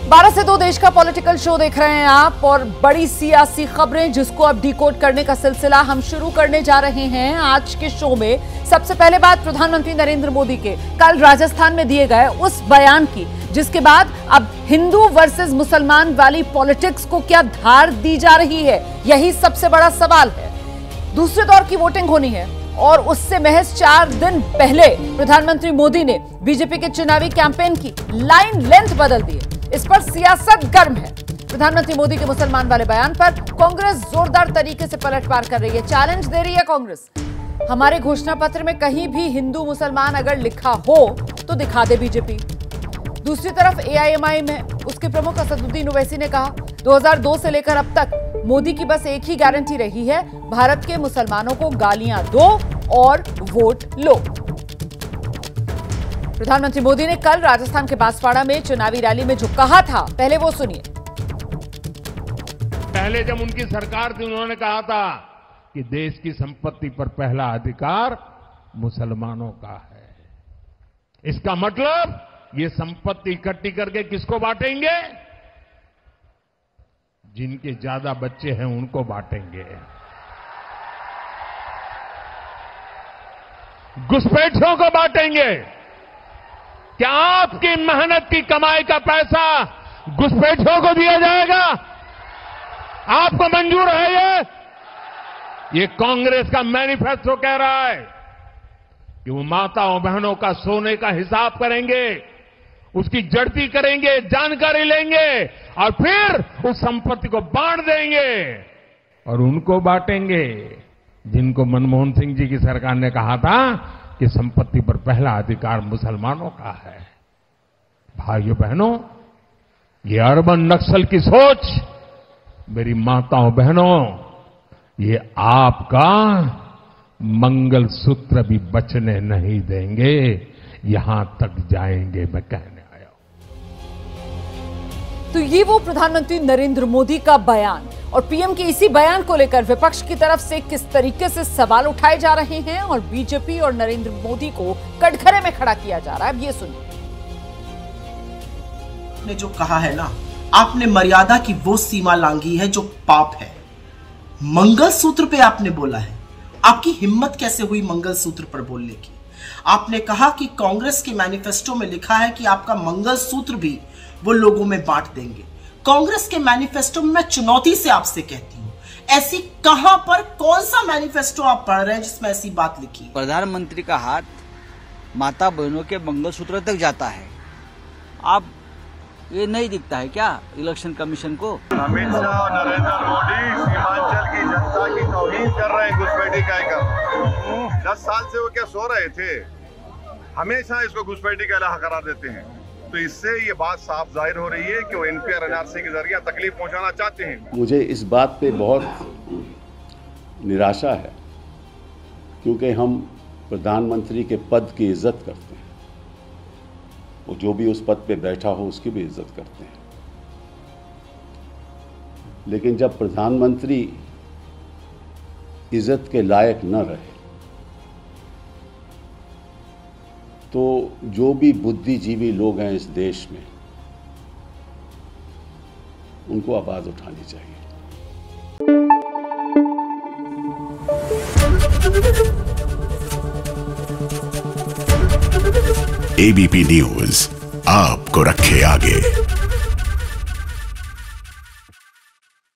12 से 2 देश का पॉलिटिकल शो देख रहे हैं आप, और बड़ी सियासी खबरें जिसको अब डिकोड करने का सिलसिला हम शुरू करने जा रहे हैं आज के शो में। सबसे पहले बात प्रधानमंत्री नरेंद्र मोदी के कल राजस्थान में दिए गए उस बयान की, जिसके बाद अब हिंदू वर्सेस मुसलमान वाली पॉलिटिक्स को क्या धार दी जा रही है, यही सबसे बड़ा सवाल है। दूसरे दौर की वोटिंग होनी है और उससे महज 4 दिन पहले प्रधानमंत्री मोदी ने बीजेपी के चुनावी कैंपेन की लाइन लेंथ बदल दी है। इस पर सियासत गर्म है। प्रधानमंत्री मोदी के मुसलमान वाले बयान पर कांग्रेस जोरदार तरीके से पलटवार कर रही है, चैलेंज दे रही है कांग्रेस। हमारे घोषणा पत्र में कहीं भी हिंदू मुसलमान अगर लिखा हो तो दिखा दे बीजेपी। दूसरी तरफ एआईएमआई में उसके प्रमुख असदुद्दीन ओवैसी ने कहा, 2002 से लेकर अब तक मोदी की बस एक ही गारंटी रही है, भारत के मुसलमानों को गालियां दो और वोट लो। प्रधानमंत्री मोदी ने कल राजस्थान के बांसवाड़ा में चुनावी रैली में जो कहा था, पहले वो सुनिए। पहले जब उनकी सरकार थी, उन्होंने कहा था कि देश की संपत्ति पर पहला अधिकार मुसलमानों का है। इसका मतलब ये संपत्ति इकट्ठी करके किसको बांटेंगे? जिनके ज्यादा बच्चे हैं उनको बांटेंगे। घुसपैठियों को बांटेंगे। क्या आपकी मेहनत की कमाई का पैसा घुसपैठियों को दिया जाएगा? आपको मंजूर है ये कांग्रेस का मैनिफेस्टो कह रहा है कि वो माताओं बहनों का सोने का हिसाब करेंगे, उसकी जड़ती करेंगे, जानकारी लेंगे और फिर उस संपत्ति को बांट देंगे। और उनको बांटेंगे जिनको मनमोहन सिंह जी की सरकार ने कहा था कि संपत्ति पर पहला अधिकार मुसलमानों का है। भाइयों बहनों, ये अर्बन नक्सल की सोच, मेरी माताओं बहनों, ये आपका मंगलसूत्र भी बचने नहीं देंगे, यहां तक जाएंगे, मैं कहने आया हूं। तो ये वो प्रधानमंत्री नरेंद्र मोदी का बयान, और पीएम के इसी बयान को लेकर विपक्ष की तरफ से किस तरीके से सवाल उठाए जा रहे हैं और बीजेपी और नरेंद्र मोदी को कटघरे में खड़ा किया जा रहा है, अब ये सुनिए। आपने जो कहा है ना, आपने मर्यादा की वो सीमा लांघी है जो पाप है। मंगलसूत्र पे आपने बोला है, आपकी हिम्मत कैसे हुई मंगलसूत्र पर बोलने की? आपने कहा कि कांग्रेस के मैनिफेस्टो में लिखा है कि आपका मंगलसूत्र भी वो लोगों में बांट देंगे। कांग्रेस के मैनिफेस्टो में मैं चुनौती से आपसे कहती हूँ, ऐसी कहां पर कौन सा मैनिफेस्टो आप पढ़ रहे हैं जिसमें ऐसी बात लिखी है? प्रधानमंत्री का हाथ माता बहनों के मंगलसूत्र तक जाता है। आप ये नहीं दिखता है क्या इलेक्शन कमीशन को? अमित शाह और नरेंद्र मोदी सीमांचल की जनता की तौहीन कर रहे हैं घुसपैठी कहकर। 10 साल से वो क्या सो रहे थे? हमेशा इसको घुसपैठी का इलाहा करार देते हैं। तो इससे ये बात साफ जाहिर हो रही है कि वो एनपीआर एनआरसी के जरिए तकलीफ पहुंचाना चाहते हैं। मुझे इस बात पे बहुत निराशा है, क्योंकि हम प्रधानमंत्री के पद की इज्जत करते हैं, वो जो भी उस पद पे बैठा हो उसकी भी इज्जत करते हैं। लेकिन जब प्रधानमंत्री इज्जत के लायक न रहे तो जो भी बुद्धिजीवी लोग हैं इस देश में, उनको आवाज उठानी चाहिए। एबीपी न्यूज आपको रखे आगे।